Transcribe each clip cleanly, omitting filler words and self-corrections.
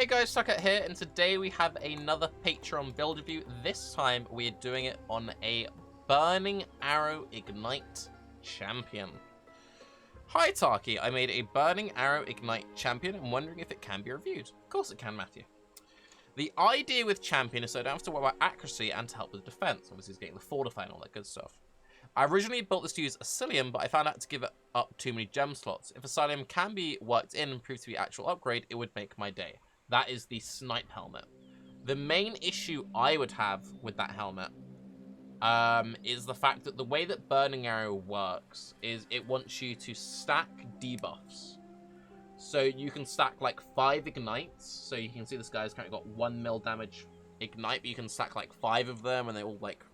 Hey guys, Tarke here, and today we have another Patreon build review. This time we're doing it on a Burning Arrow Ignite champion. Hi Tarke, I made a Burning Arrow Ignite champion. I'm wondering if it can be reviewed. Of course it can, Matthew. The idea with champion is so I don't have to worry about accuracy and to help with defense. Obviously it's getting the fortify and all that good stuff. I originally built this to use Asylum, but I found out to give it up too many gem slots. If Asylum can be worked in and prove to be an actual upgrade, it would make my day. That is the snipe helmet. The main issue I would have with that helmet is the fact that the way that Burning Arrow works is it wants you to stack debuffs. So you can stack like 5 ignites. So you can see this guy's currently got 1 mil damage ignite, but you can stack like 5 of them and they all like...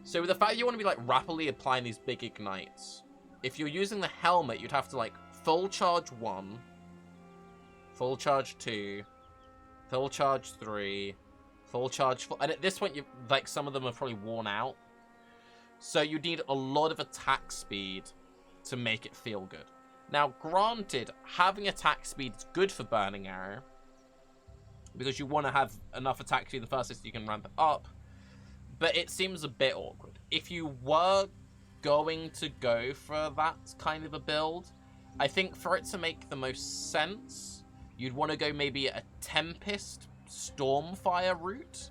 So with the fact that you want to be like rapidly applying these big ignites, if you're using the helmet, you'd have to like full charge 1, full charge 2, full charge 3, full charge 4, and at this point, you like some of them are probably worn out. So you need a lot of attack speed to make it feel good. Now, granted, having attack speed is good for Burning Arrow because you want to have enough attack speed in the first place so you can ramp it up. But it seems a bit awkward. If you were going to go for that kind of a build, I think for it to make the most sense, you'd want to go maybe a Tempest Stormfire route.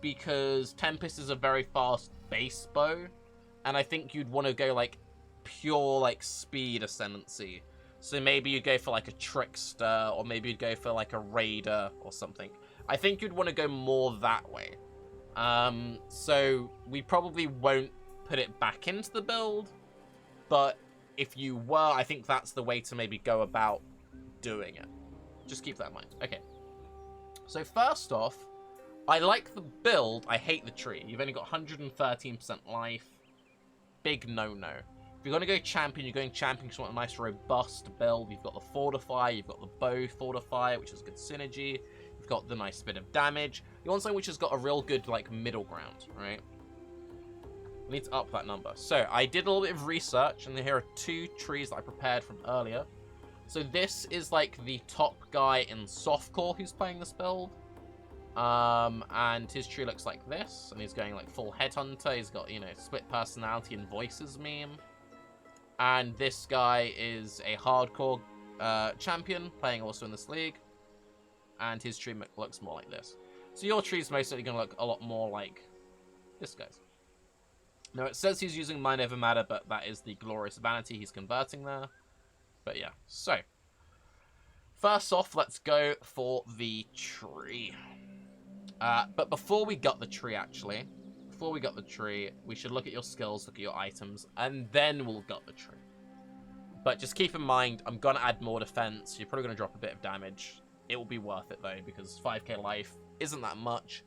Because Tempest is a very fast base bow. And I think you'd want to go like pure like speed ascendancy. So maybe you'd go for like a Trickster, or maybe you'd go for like a Raider or something. I think you'd want to go more that way. So we probably won't put it back into the build, but if you were, I think that's the way to maybe go about doing it. Just keep that in mind. Okay. So first off, I like the build. I hate the tree. You've only got 113% life. Big no-no. If you're going to go champion, you're going champion because you want a nice robust build. You've got the fortify, you've got the bow fortify, which is good synergy. You've got the nice bit of damage. You want something which has got a real good, like, middle ground, right? We need to up that number. So, I did a little bit of research, and here are 2 trees that I prepared from earlier. So, this is, like, the top guy in softcore who's playing this build. And his tree looks like this, and he's going, like, full headhunter. He's got, you know, split personality and voices meme. And this guy is a hardcore champion, playing also in this league. And his tree looks more like this. So your tree's mostly going to look a lot more like this guy's. Now, it says he's using Mind Over Matter, but that is the glorious vanity he's converting there. But yeah, so. First off, let's go for the tree. But before we got the tree, actually, we should look at your skills, look at your items, and then we'll get the tree. But just keep in mind, I'm going to add more defense. You're probably going to drop a bit of damage. It will be worth it, though, because 5k life isn't that much.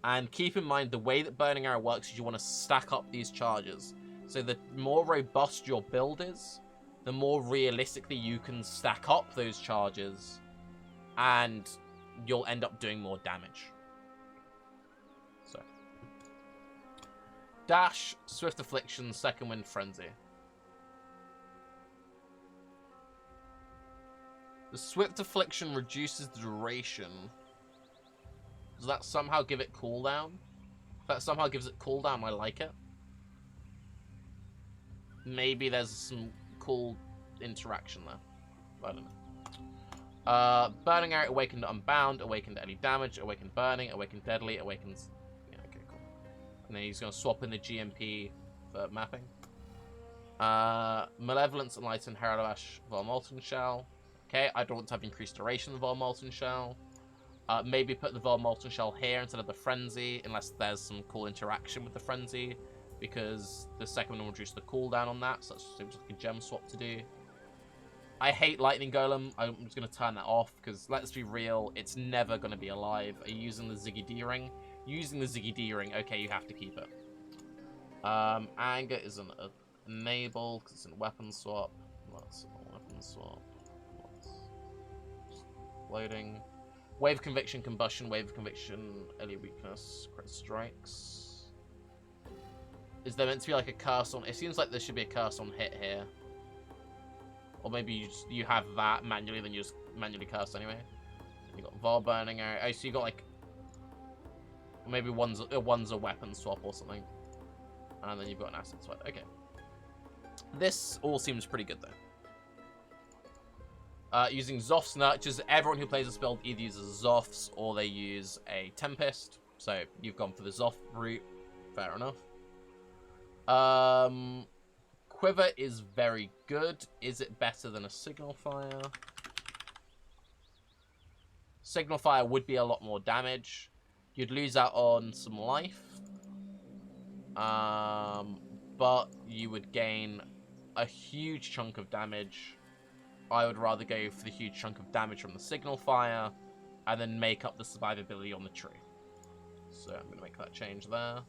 And keep in mind, the way that Burning Arrow works is you want to stack up these charges. So the more robust your build is, the more realistically you can stack up those charges, and you'll end up doing more damage. So. Dash, Swift Affliction, Second Wind, Frenzy. The Swift Affliction reduces the duration. Does that somehow give it cooldown? If that somehow gives it cooldown, I like it. Maybe there's some cool interaction there. I don't know. Burning Arrow, Awakened Unbound, Awakened Any Damage, Awakened Burning, Awakened Deadly, Awakens... Yeah, okay, cool. And then he's going to swap in the GMP for mapping. Malevolence, Enlighten, Heralash, Vol Molten Shell. Okay, I don't want to have increased duration of the Vol Molten Shell. Maybe put the Vol Molten Shell here instead of the Frenzy, unless there's some cool interaction with the Frenzy, because the second one will reduce the cooldown on that, so that's just like a gem swap to do. I hate Lightning Golem. I'm just going to turn that off, because let's be real, it's never going to be alive. Are you using the Ziggy D ring? Using the Ziggy D ring, okay, you have to keep it. Anger isn't enabled, because it's in weapon swap. That's a weapon swap. Loading. Wave of Conviction, Combustion, Wave of Conviction, Early Weakness, Crit Strikes. Is there meant to be like a curse on... It seems like there should be a curse on hit here. Or maybe you have that manually, then you just manually cast anyway. You got Vol Burning Arrow. Oh, so you got like... Maybe one's a weapon swap or something. And then you've got an asset swap. Okay. This all seems pretty good, though. Using Zoth's Nurtures, everyone who plays this build either uses Zoths or they use a Tempest. So you've gone for the Zoth route. Fair enough. Quiver is very good. Is it better than a Signal Fire? Signal Fire would be a lot more damage. You'd lose out on some life. But you would gain a huge chunk of damage. I would rather go for the huge chunk of damage from the Signal Fire and then make up the survivability on the tree. So I'm going to make that change there.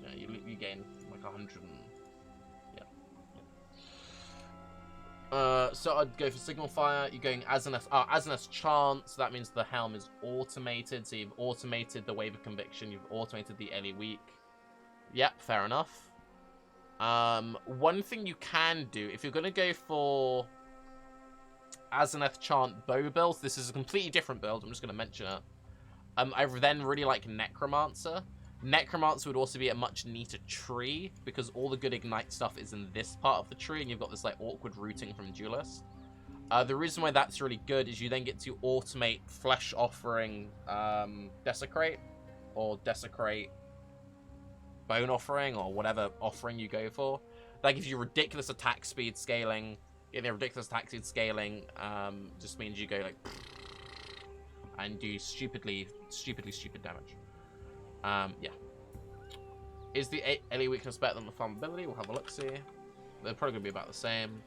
Yeah, you gain like 100 and... yeah. So I'd go for Signal Fire. You're going Azaneth's Chant, so that means the Helm is automated. So you've automated the Wave of Conviction, you've automated the Ellie Weak. Yep, fair enough. One thing you can do, if you're going to go for Azaneth Chant bow builds, this is a completely different build, I'm just going to mention it. I then really like Necromancer. Necromancer would also be a much neater tree, because all the good Ignite stuff is in this part of the tree, and you've got this like awkward routing from Duelist. The reason why that's really good is you then get to automate Flesh Offering Desecrate, or Desecrate Bone Offering, or whatever offering you go for. That gives you ridiculous attack speed scaling. Getting ridiculous attack speed scaling just means you go like and do stupid damage. Yeah. Is the Ellie weakness better than the farmability? We'll have a look see. They're probably gonna be about the same.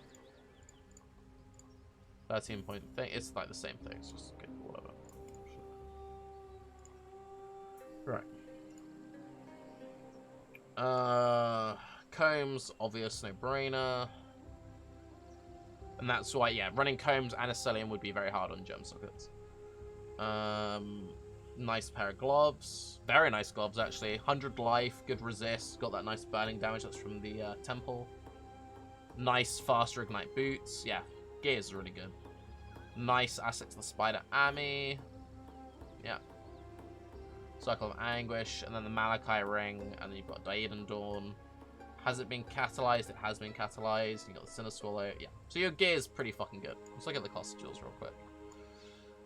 13 point thing. It's like the same thing. It's just okay, whatever. Right. Combs, obvious, no-brainer. And that's why, yeah, running Combs and Stellium would be very hard on Gem Sockets. Nice pair of gloves. Very nice gloves, actually. 100 life, good resist. Got that nice burning damage. That's from the temple. Nice faster Ignite boots. Yeah, gear is really good. Nice asset to the Spider Ami. Yeah. Cycle of Anguish, and then the Malachi Ring, and then you've got Daedan Dawn. Has it been catalyzed? It has been catalyzed. You got the Sinner Swallow. Yeah. So your gear is pretty fucking good. Let's look at the cost of jewels real quick.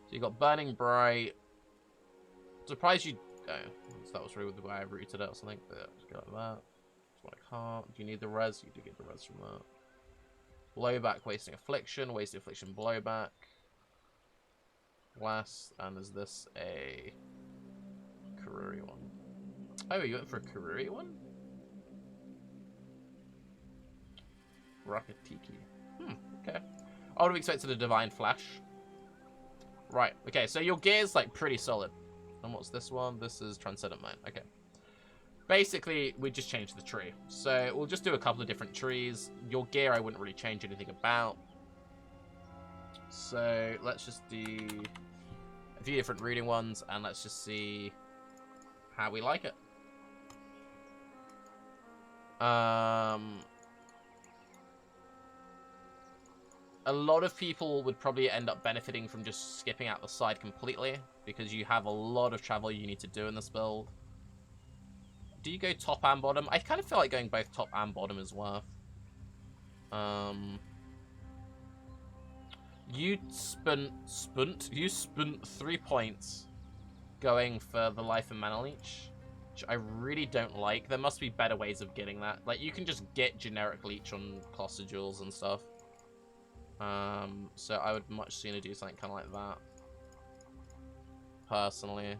So you got Burning Bright. Surprised you... Oh, so that was really the way I routed it or something. But yeah, just go like that. That's what I can't. Do you need the res? You do get the res from that. Blowback, Wasting Affliction. Wasting Affliction, Blowback. Last, and is this a... Karuri one? Oh, you went for a Karuri one? Rakatiki. Okay. I would have expected a Divine Flash. Right, okay, so your gear's like pretty solid. And what's this one? This is Transcendent Mind. Okay. Basically, we just changed the tree. So we'll just do a couple of different trees. Your gear I wouldn't really change anything about. So let's just do a few different reading ones, and let's just see how we like it. A lot of people would probably end up benefiting from just skipping out the side completely, because you have a lot of travel you need to do in this build. Do you go top and bottom? I kind of feel like going both top and bottom is worth. You spent 3 points going for the life and mana leech, which I really don't like. There must be better ways of getting that. Like, you can just get generic leech on cluster jewels and stuff. So I would much sooner do something kind of like that, personally.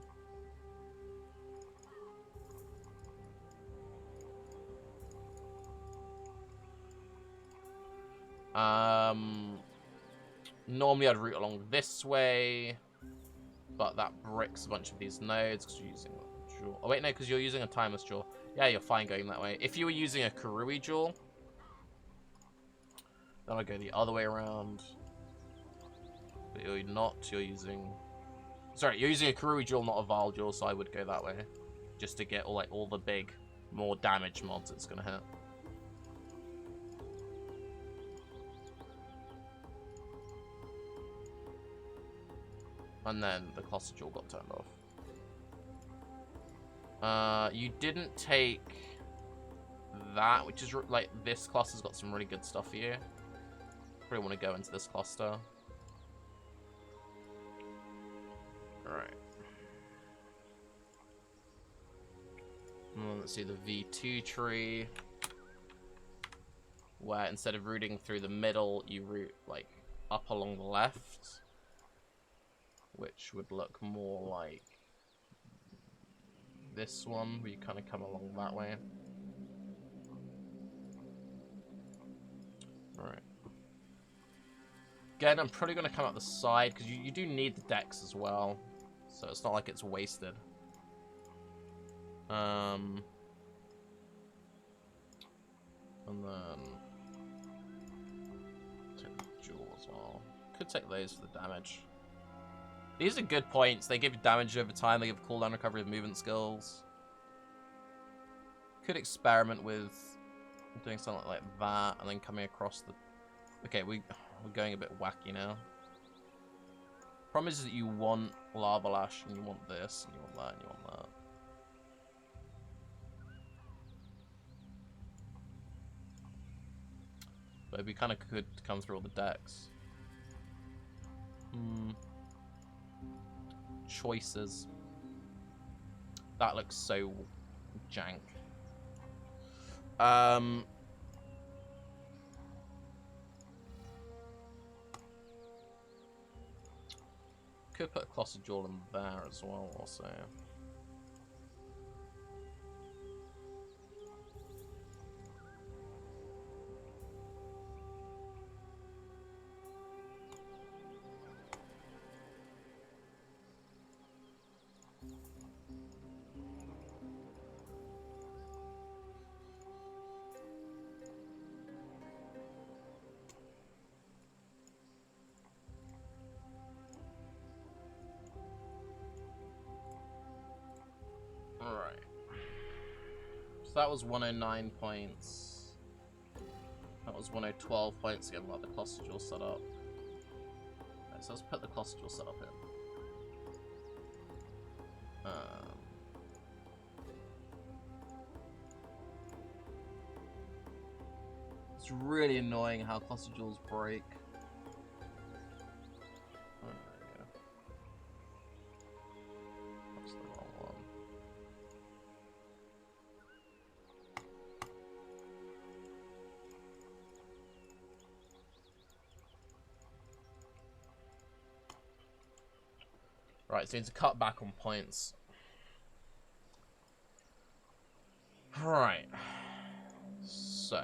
Normally I'd route along this way, but that bricks a bunch of these nodes because you're using a jewel. Oh wait, no, because you're using a timeless jewel. Yeah, you're fine going that way. If you were using a Karui jewel, then I'd go the other way around. But you're not, you're using... Sorry, you're using a Karui jewel, not a Val jewel, so I would go that way. Just to get all the big, more damage mods it's gonna hit. And then the cluster jewel got turned off. You didn't take that, which is like this cluster's got some really good stuff for you. Probably want to go into this cluster. Alright. Let's see the V2 tree, where instead of rooting through the middle, you root like up along the left, which would look more like this one, where you kind of come along that way. Alright. Again, I'm probably going to come out the side, because you do need the decks as well, so it's not like it's wasted. And then take the jewel as well. Could take those for the damage. These are good points. They give you damage over time. They give cooldown recovery of movement skills. Could experiment with doing something like that, and then coming across the... Okay, we're going a bit wacky now. Problem is that you want Lava Lash, and you want this, and you want that, and you want that. But we kind of could come through all the decks. Choices. That looks so jank. Could put a cluster jewel in there as well, also. Alright. So that was 109 points. That was 112 points again, like the cluster jewel set up. Right, so let's put the cluster jewel set up in. It's really annoying how cluster jewels break. Right, so we need to cut back on points. Right. So.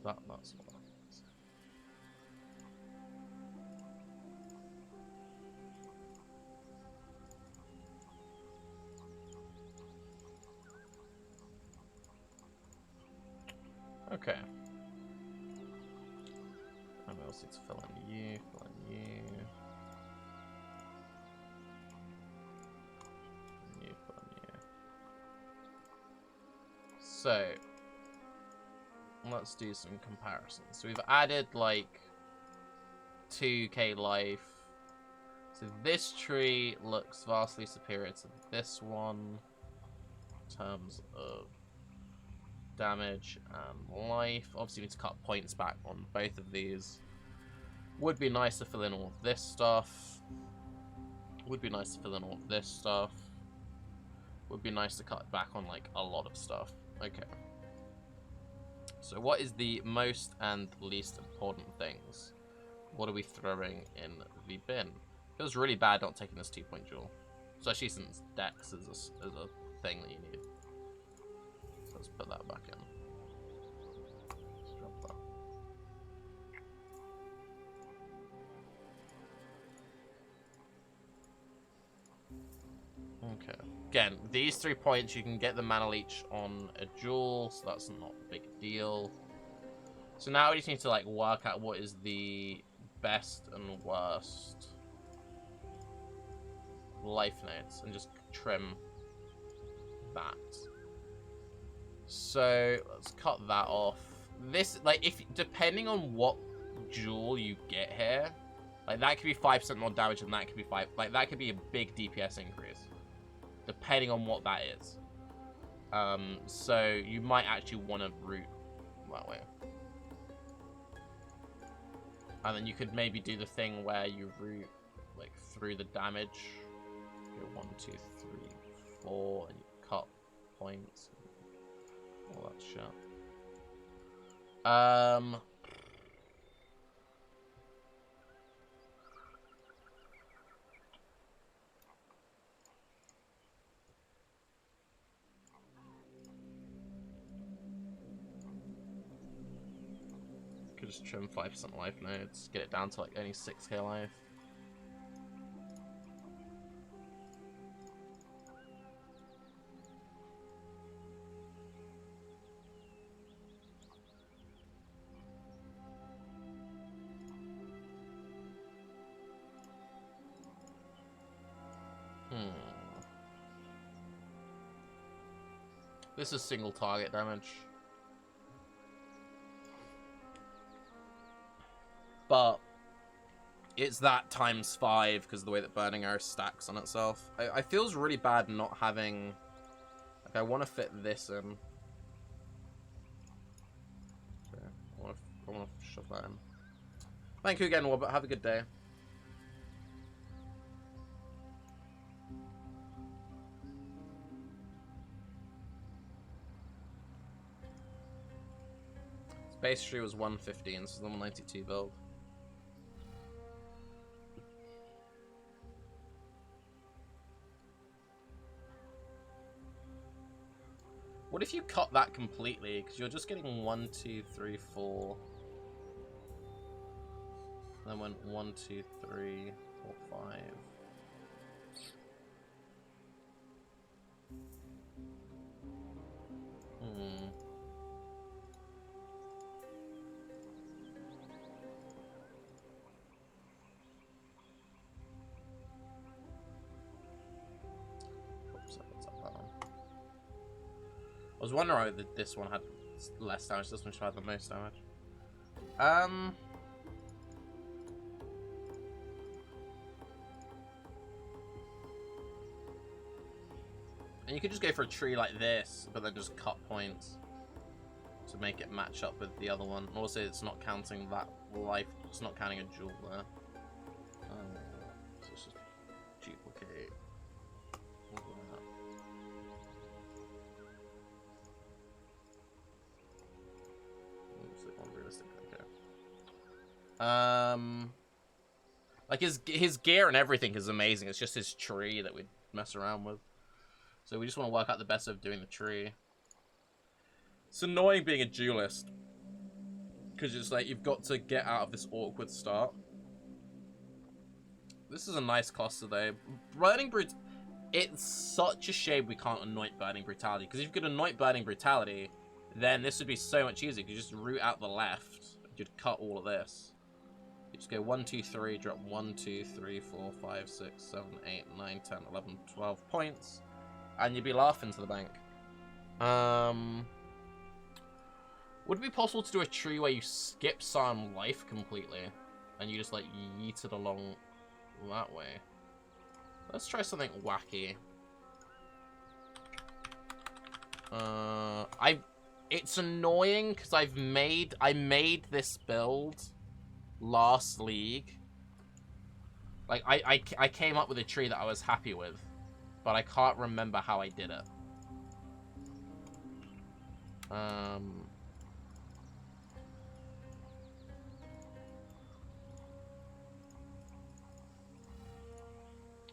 That's what happens. Okay. And we also need to fill in you, fill in you. You, fill in you. So, let's do some comparisons. So we've added like 2k life. So this tree looks vastly superior to this one in terms of damage and life. Obviously, we need to cut points back on both of these. Would be nice to fill in all of this stuff. Would be nice to fill in all of this stuff. Would be nice to cut back on like a lot of stuff. Okay. So what is the most and least important things? What are we throwing in the bin? Feels really bad not taking this 2-point jewel. Especially since Dex is a thing that you need. So let's put that back in. Let's drop that. Okay. Again, these 3 points, you can get the mana leech on a jewel, so that's not a big deal. So now we just need to like work out what is the best and worst life nodes and just trim that. So let's cut that off. This, like, if depending on what jewel you get here, like that could be 5% more damage, and that could be that could be a big DPS increase, depending on what that is. So you might actually want to route that way. And then you could maybe do the thing where you route like through the damage. Go 1, 2, 3, 4, and you cut points. All that shit. Could just trim 5% life nodes, get it down to like only 6k life. This is single target damage. But it's that times 5 because of the way that Burning Arrow stacks on itself. I feels really bad not having... Like, I want to fit this in. Okay, I want to shove that in. Thank you again, Wobbit. Have a good day. Base tree was 115, so it's the 192 build. What if you cut that completely? Because you're just getting 1, 2, 3, 4. Then went 1, 2, 3, 4, 5. I was wondering why this one had less damage. This one should have the most damage. And you could just go for a tree like this, but then just cut points to make it match up with the other one. Also, it's not counting that life. It's not counting a jewel there. So it's just duplicate. Like his gear and everything is amazing. It's just his tree that we mess around with. So we just want to work out the best of doing the tree. It's annoying being a duelist, because it's like you've got to get out of this awkward start. This is a nice cluster though. It's such a shame we can't anoint Burning Brutality, because if you could anoint Burning Brutality, then this would be so much easier. You could just root out the left. You'd cut all of this. You just go 1, 2, 3, drop 1, 2, 3, 4, 5, 6, 7, 8, 9, 10, 11, 12 points. And you'd be laughing to the bank. Would it be possible to do a tree where you skip some life completely? And you just like yeet it along that way? Let's try something wacky. It's annoying because I made this build last league. Like I came up with a tree that I was happy with, but I can't remember how I did it.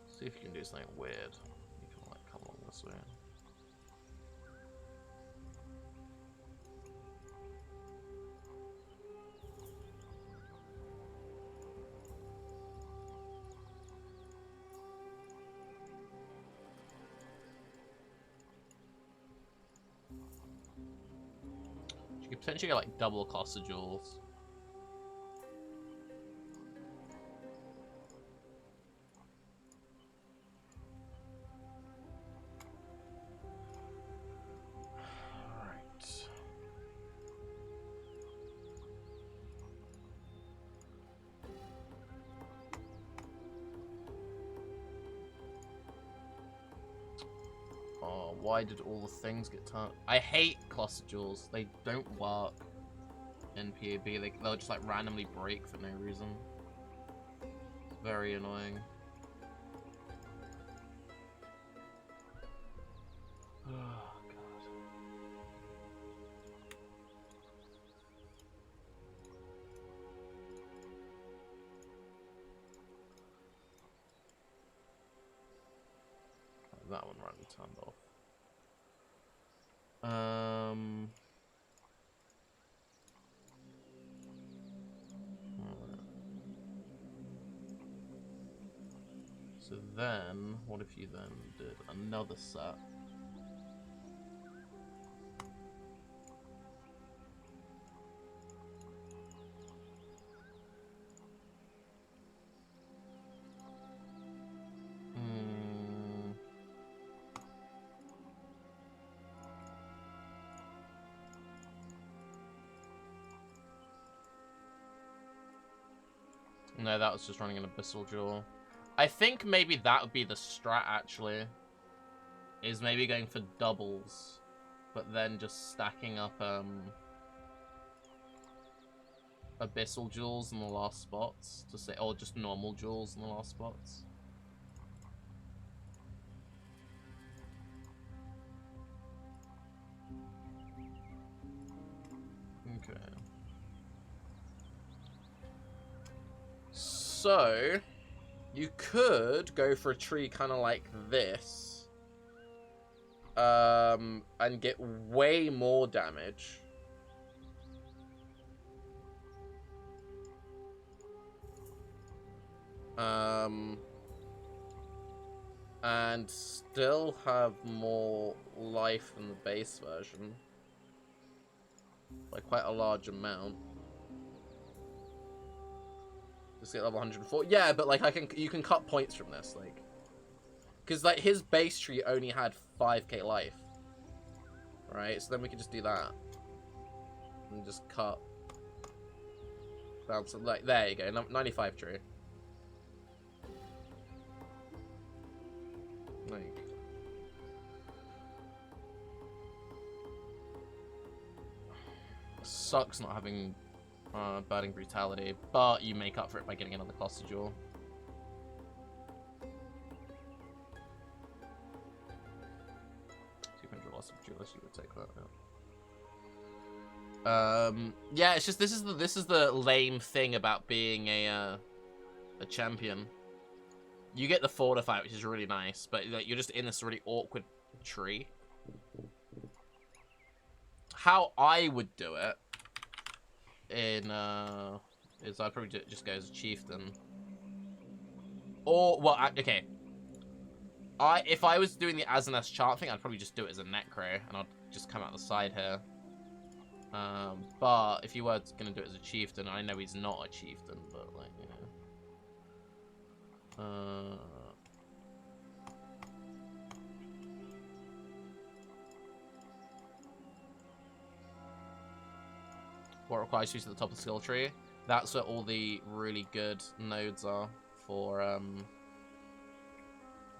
See if you can do something weird. You can like come along this way. You could potentially get like double cluster jewels. Why did all the things get turned? I hate cluster jewels. They don't work in PvP. They'll just like randomly break for no reason. It's very annoying. Oh, God. That one randomly turned off. So then, what if you then did another set? No, that was just running an Abyssal Jewel. I think maybe that would be the strat, actually. Is maybe going for doubles, but then just stacking up, Abyssal Jewels in the last spots, to say, or just normal jewels in the last spots. Okay. So, you could go for a tree kind of like this, and get way more damage. And still have more life than the base version. By quite a large amount. Just get level 104. Yeah, but like you can cut points from this, like, because like his base tree only had 5k life, right? So then we can just do that and just cut down to like there you go, 95 tree. Like, sucks not having burning brutality, but you make up for it by getting another cluster jewel. Loss of jewels, you would take that. Yeah, it's just this is the lame thing about being a champion. You get the fortify, which is really nice, but like, you're just in this really awkward tree. How I would do it is I'd probably just go as a chieftain. Or, well, okay. If I was doing the Azaneth's chant thing, I'd probably just do it as a necro, and I'd just come out the side here. But if you were gonna do it as a chieftain, I know he's not a chieftain, but like, you know. What requires you to the top of the skill tree? That's where all the really good nodes are for you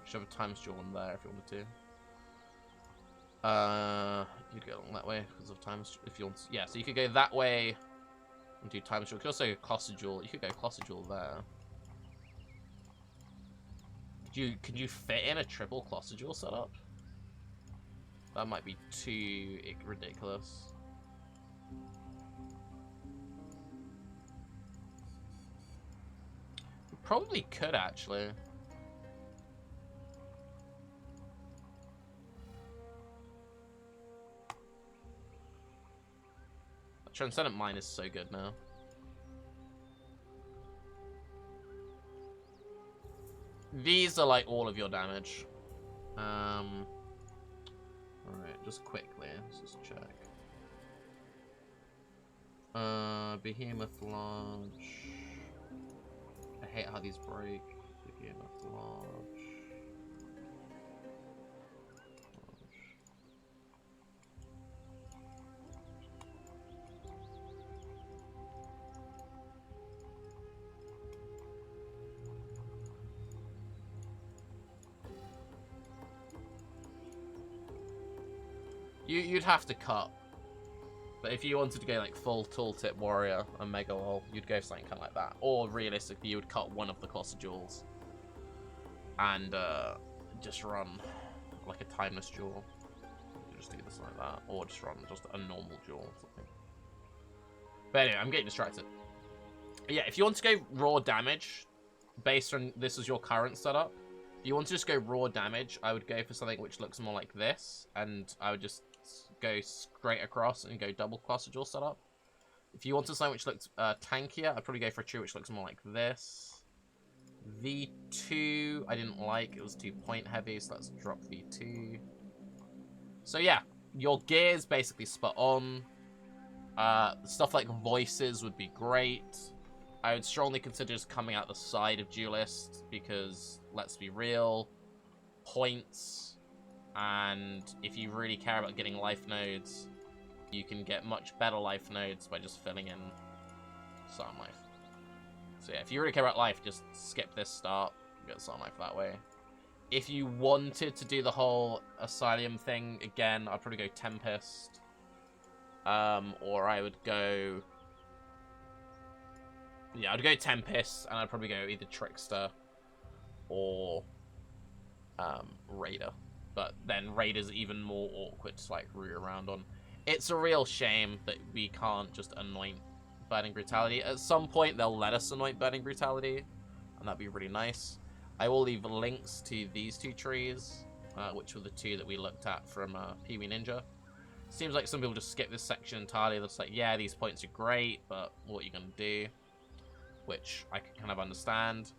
should have a times jewel in there if you wanted to. You'd go along that way because of times if you want. Yeah, so you could go that way and do times jewel. You could also go cluster jewel. You could go cluster jewel there. Could you fit in a triple cluster jewel setup? That might be too ridiculous. You probably could actually. Transcendent Mine is so good now. These are like all of your damage. Alright, just quickly, let's just check. Behemoth Launch. I hate how these break. Behemoth Launch. You'd have to cut. But if you wanted to go like full tooltip warrior and mega lol, you'd go something kind of like that. Or realistically, you would cut one of the colossal jewels and just run like a timeless jewel. Just do this like that, or just run just a normal jewel or something. But anyway, I'm getting distracted. Yeah, if you want to go raw damage, based on this is your current setup, if you want to just go raw damage, I would go for something which looks more like this, and I would just go straight across and go double cluster jewel setup. If you wanted something which looks tankier, I'd probably go for a tree which looks more like this. V2, I didn't like, it was too point heavy, so let's drop V2. So yeah, your gear's basically spot on. Stuff like voices would be great. I would strongly consider just coming out the side of Duelist because, let's be real, points, and if you really care about getting life nodes, you can get much better life nodes by just filling in Sun Life. So yeah, if you really care about life, just skip this start, get Sun Life that way. If you wanted to do the whole Asylum thing, again, I'd probably go Tempest. Or I would go... Yeah, I'd go Tempest, and I'd probably go either Trickster or Raider. But then Raider's even more awkward to, like, root around on. It's a real shame that we can't just anoint Burning Brutality. At some point, they'll let us anoint Burning Brutality, and that'd be really nice. I will leave links to these two trees, which were the two that we looked at from Pee-wee Ninja. Seems like some people just skip this section entirely. They're just like, yeah, these points are great, but what are you going to do? Which I can kind of understand.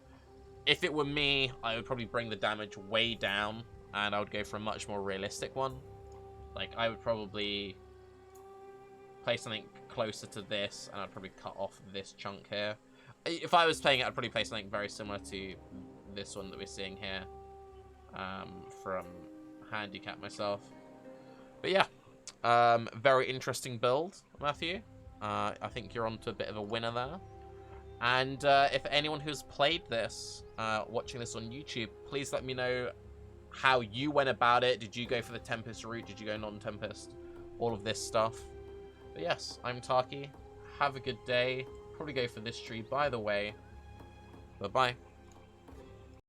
If it were me, I would probably bring the damage way down, and I would go for a much more realistic one. Like, I would probably play something closer to this, and I'd probably cut off this chunk here. If I was playing it, I'd probably play something very similar to this one that we're seeing here from Handicap myself. But yeah, very interesting build, Matthew. I think you're onto a bit of a winner there. And if anyone who's played this, watching this on YouTube, please let me know how you went about it. Did you go for the Tempest route? Did you go non-Tempest? All of this stuff. But yes, I'm Tarke. Have a good day. Probably go for this tree, by the way. Bye-bye.